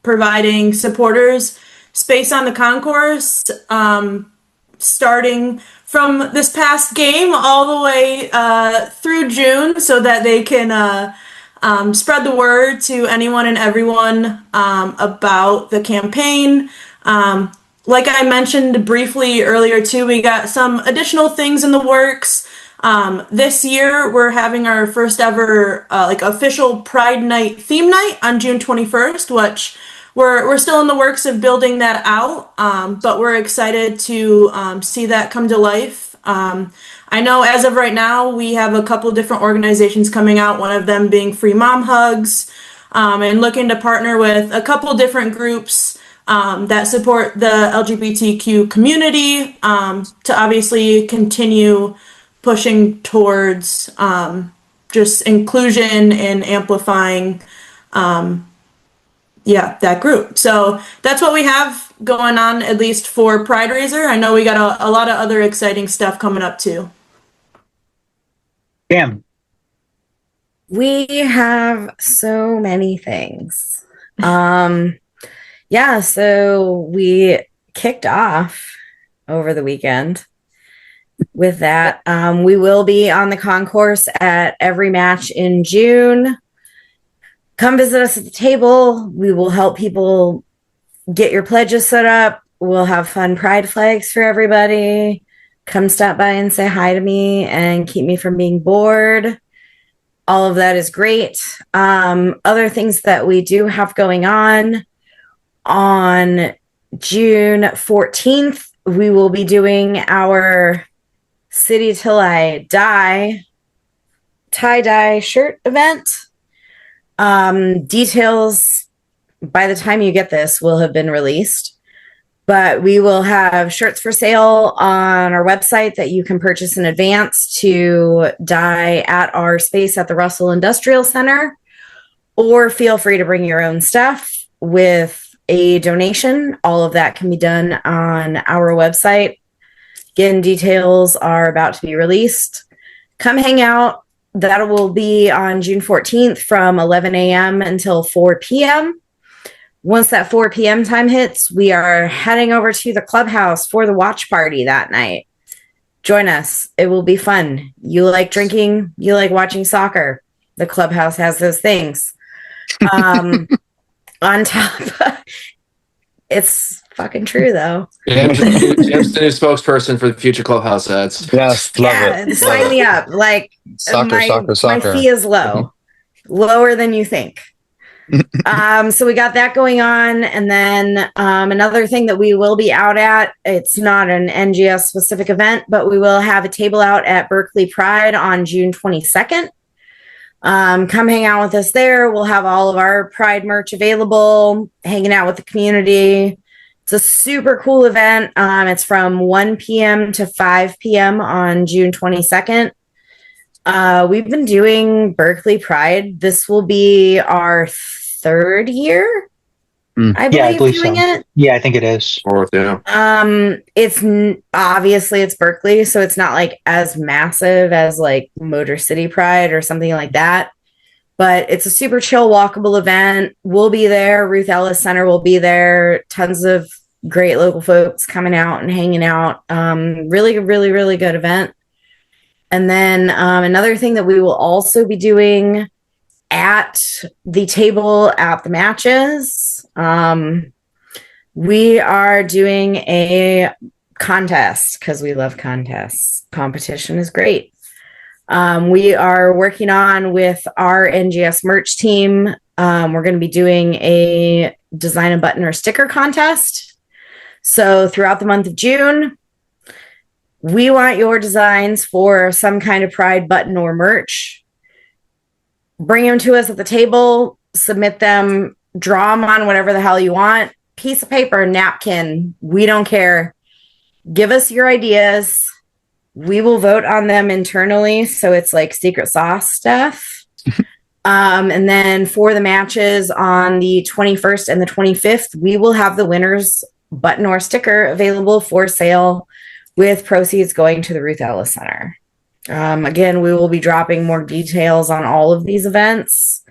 providing supporters space on the concourse, starting from this past game all the way through June, so that they can spread the word to anyone and everyone about the campaign. Like I mentioned briefly earlier too, we got some additional things in the works. This year we're having our first ever official Pride Night theme night on June 21st, which we're still in the works of building that out, but we're excited to see that come to life. I know as of right now we have a couple different organizations coming out, one of them being Free Mom Hugs, and looking to partner with a couple different groups that support the LGBTQ community to obviously continue pushing towards just inclusion and amplifying that group. So that's what we have going on, at least for Prideraiser. I know we got a lot of other exciting stuff coming up too. Damn. We have so many things. So we kicked off over the weekend with that. We will be on the concourse at every match in June. Come visit us at the table. We will help people get your pledges set up. We'll have fun pride flags for everybody. Come stop by and say hi to me and keep me from being bored. All of that is great. Other things that we do have going on June 14th, we will be doing our City Till I Die tie-dye shirt event. Details, by the time you get this, will have been released. But we will have shirts for sale on our website that you can purchase in advance to dye at our space at the Russell Industrial Center. Or feel free to bring your own stuff with a donation. All of that can be done on our website. Again, details are about to be released. Come hang out. That will be on June 14th from 11 a.m. until 4 p.m. Once that 4 p.m. time hits, we are heading over to the clubhouse for the watch party that night. Join us. It will be fun. You like drinking, you like watching soccer. The clubhouse has those things. On top, it's fucking true though. Jim's the new spokesperson for the future clubhouse ads. Yes, love it. Sign me up. Like soccer. My fee is low, lower than you think. So we got that going on, and then another thing that we will be out at. It's not an NGS specific event, but we will have a table out at Berkeley Pride on June 22nd. Come hang out with us there. We'll have all of our Pride merch available, hanging out with the community. It's a super cool event. It's from 1 p.m. to 5 p.m. on June 22nd. We've been doing Berkeley Pride. This will be our third year. I Yeah, I believe believe doing so. it. Yeah, I think it is. Or yeah. Obviously it's Berkeley, so it's not like as massive as like Motor City Pride or something like that. But it's a super chill, walkable event. We'll be there. Ruth Ellis Center will be there. Tons of great local folks coming out and hanging out. Really, really, really good event. And then another thing that we will also be doing at the table at the matches, we are doing a contest because we love contests. Competition is great. We are working on with our NGS merch team. We're going to be doing a design a button or sticker contest. So throughout the month of June, we want your designs for some kind of Pride button or merch. Bring them to us at the table, submit them, draw them on whatever the hell you want. Piece of paper, napkin, we don't care. Give us your ideas. We will vote on them internally, so it's like secret sauce stuff. And then for the matches on the 21st and the 25th, we will have the winner's button or sticker available for sale with proceeds going to the Ruth Ellis Center. Again, we will be dropping more details on all of these events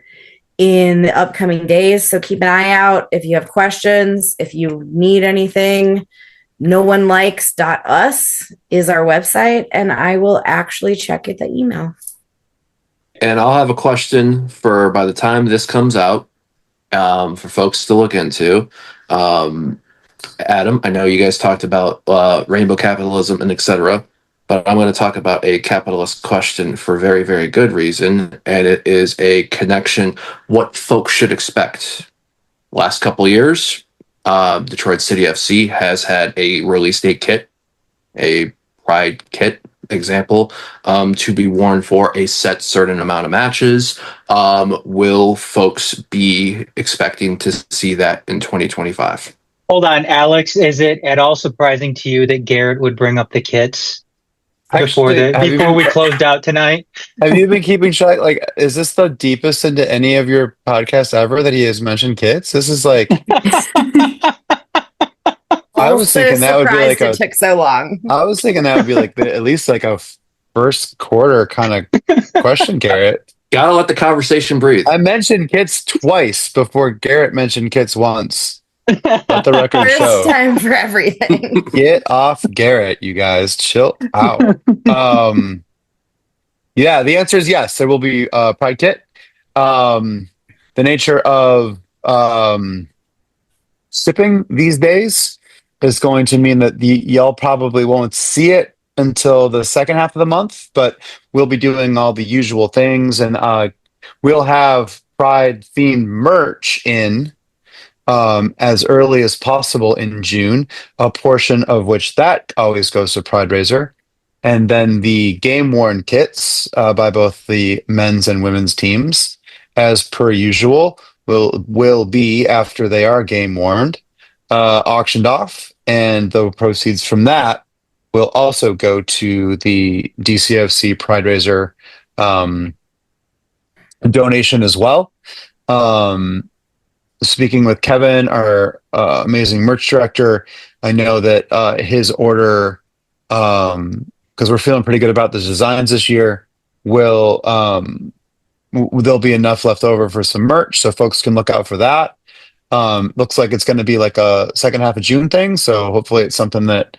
in the upcoming days, so keep an eye out if you have questions, if you need anything. NoOneLikes.us is our website, and I will actually check the email. And I'll have a question for by the time this comes out, for folks to look into. Adam, I know you guys talked about rainbow capitalism and etc., but I'm going to talk about a capitalist question for very, very good reason, and it is a connection what folks should expect. Last couple of years, Detroit City FC has had a release date kit, a Pride kit example, to be worn for a set certain amount of matches. Will folks be expecting to see that in 2025? Hold on, Alex. Is it at all surprising to you that Garret would bring up the kits before we closed out tonight? Have you been keeping track? Like, is this the deepest into any of your podcasts ever that he has mentioned kids? This is like, I was thinking that would be like it took so long. I was thinking that would be like at least like a first quarter kind of question, Garret. Gotta let the conversation breathe. I mentioned kids twice before Garret mentioned kids once. Let the record First show. time for everything. Get off Garret, you guys. Chill out. Yeah, the answer is yes. There will be a Pride kit. The nature of shipping these days is going to mean that y'all probably won't see it until the second half of the month, but we'll be doing all the usual things, and we'll have Pride themed merch in as early as possible in June, a portion of which that always goes to Prideraiser. And then the game worn kits by both the men's and women's teams, as per usual, will be, after they are game worn, auctioned off, and the proceeds from that will also go to the DCFC Prideraiser donation as well. Speaking with Kevin, our amazing merch director, I know that his order, because we're feeling pretty good about the designs this year, there'll be enough left over for some merch, so folks can look out for that. Looks like it's going to be like a second half of June thing, so hopefully it's something that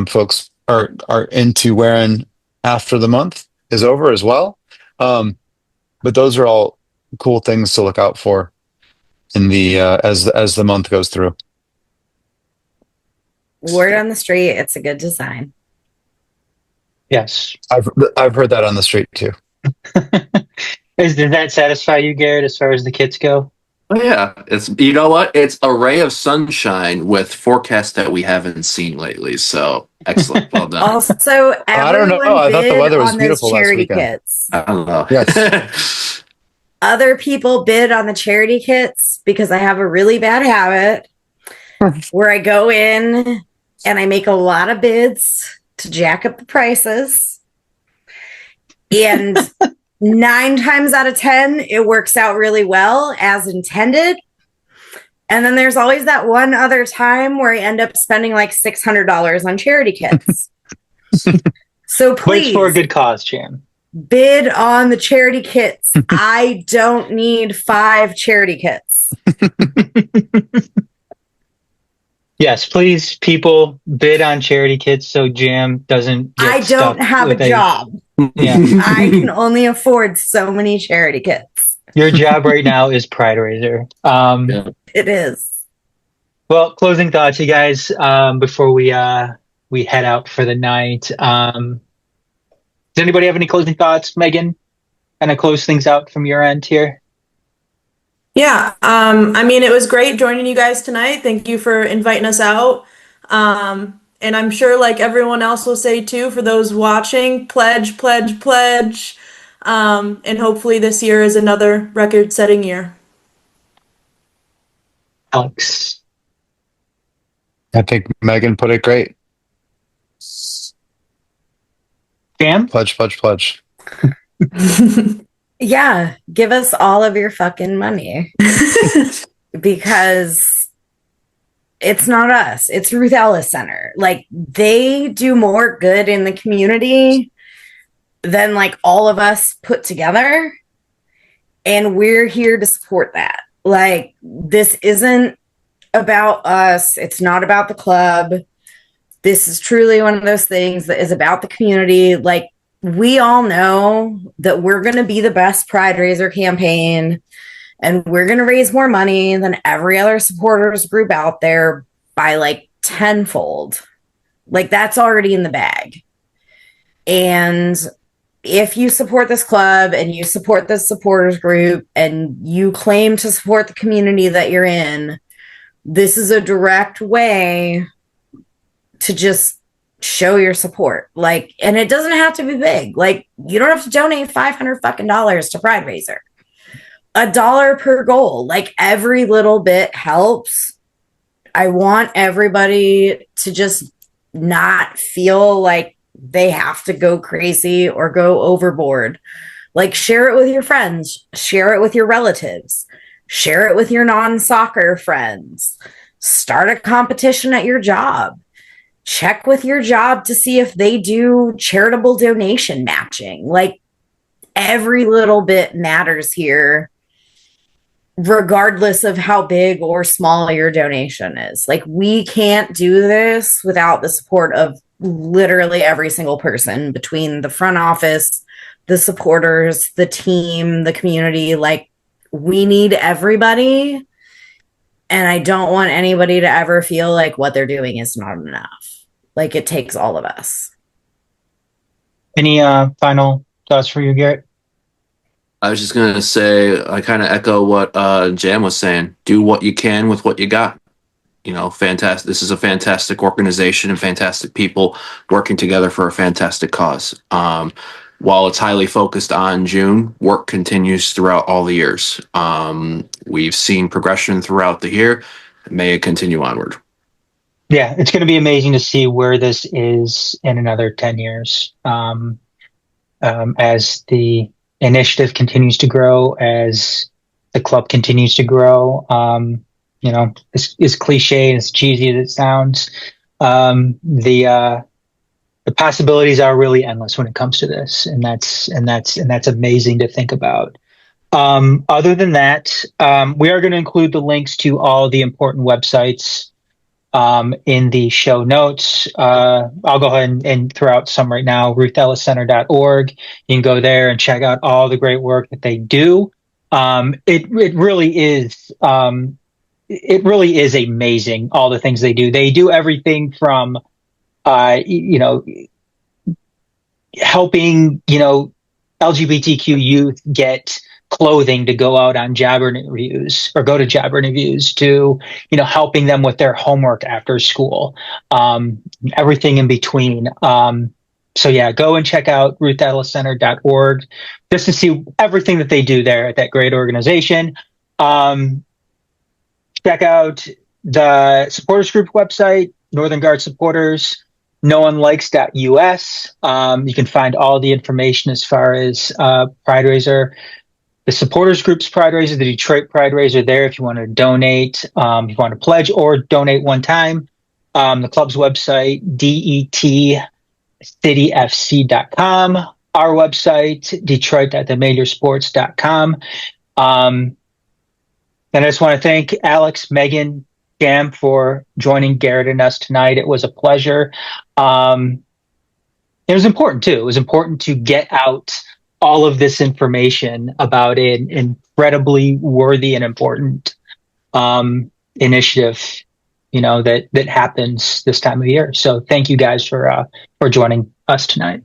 folks are into wearing after the month is over as well. But those are all cool things to look out for in the as the month goes through. Word on the street, it's a good design. Yes. I've heard that on the street too. Does that satisfy you, Garret, as far as the kits go? Oh, yeah, it's, you know what? It's a ray of sunshine with forecasts that we haven't seen lately. So excellent, well done. Also, I don't know. I thought the weather was beautiful last charity weekend. kits. I don't know. Yes. Other people bid on the charity kits because I have a really bad habit where I go in and I make a lot of bids to jack up the prices. And 9 times out of 10, it works out really well as intended. And then there's always that one other time where I end up spending like $600 on charity kits. So But it's please for a good cause, Jam. bid on the charity kits. I don't need 5 charity kits. Yes, please, people, bid on charity kits so Jam doesn't get I stuck don't have a with job. Yeah. I can only afford so many charity kits. Your job right now is Prideraiser. Yeah. It is. Well, closing thoughts, you guys, before we head out for the night. Does anybody have any closing thoughts, Megan? Kind of close things out from your end here. Yeah, I mean, it was great joining you guys tonight. Thank you for inviting us out. And I'm sure, like everyone else will say too, for those watching, pledge, pledge, pledge. And hopefully this year is another record-setting year. Alex. I think Megan put it great. Jam? Pledge, pledge, pledge. Yeah, give us all of your fucking money. Because it's not us. It's Ruth Ellis Center. Like, they do more good in the community than like all of us put together. And we're here to support that. Like, this isn't about us. It's not about the club. This is truly one of those things that is about the community. Like, we all know that we're going to be the best Prideraiser campaign, and we're going to raise more money than every other supporters group out there by like tenfold. Like, that's already in the bag. And if you support this club and you support this supporters group and you claim to support the community that you're in, this is a direct way to just show your support. Like, and it doesn't have to be big. Like, you don't have to donate $500 fucking dollars to Prideraiser. $1 per goal. Like, every little bit helps. I want everybody to just not feel like they have to go crazy or go overboard. Like, share it with your friends, share it with your relatives, share it with your non-soccer friends, start a competition at your job. Check with your job to see if they do charitable donation matching. Like, every little bit matters here, regardless of how big or small your donation is. Like, we can't do this without the support of literally every single person between the front office, the supporters, the team, the community. Like, we need everybody. And I don't want anybody to ever feel like what they're doing is not enough. Like, it takes all of us. Any final thoughts for you, Garret? I was just going to say, I kind of echo what Jam was saying. Do what you can with what you got. You know, fantastic. This is a fantastic organization and fantastic people working together for a fantastic cause. While it's highly focused on June, work continues throughout all the years. We've seen progression throughout the year. May it continue onward. Yeah, it's going to be amazing to see where this is in another 10 years. As the initiative continues to grow, as the club continues to grow. You know, as cliche and as cheesy as it sounds, the possibilities are really endless when it comes to this, and that's amazing to think about. Other than that, we are going to include the links to all the important websites in the show notes. I'll go ahead and throw out some right now. RuthEllisCenter.org. You can go there and check out all the great work that they do. It really is. It really is amazing, all the things they do. They do everything from, you know, helping, you know, LGBTQ youth get clothing to go out on job interviews or go to job interviews, to, you know, helping them with their homework after school, everything in between. So yeah, go and check out RuthEllisCenter.org just to see everything that they do there at that great organization. Check out the supporters group website, Northern Guard Supporters, noonelikes.us. You can find all the information as far as Prideraiser, the supporters group's Prideraiser, the Detroit Prideraiser there if you want to donate, if you want to pledge or donate one time. The club's website, detcityfc.com. Our website, detroit.themajorsports.com. And I just want to thank Alex, Megan, Jam for joining Garret and us tonight. It was a pleasure. It was important too. It was important to get out all of this information about an incredibly worthy and important initiative, that happens this time of year. So thank you guys for joining us tonight.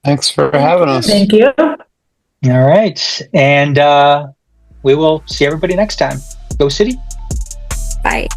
Thanks for having us. Thank you. All right. And we will see everybody next time. Go City. Bye.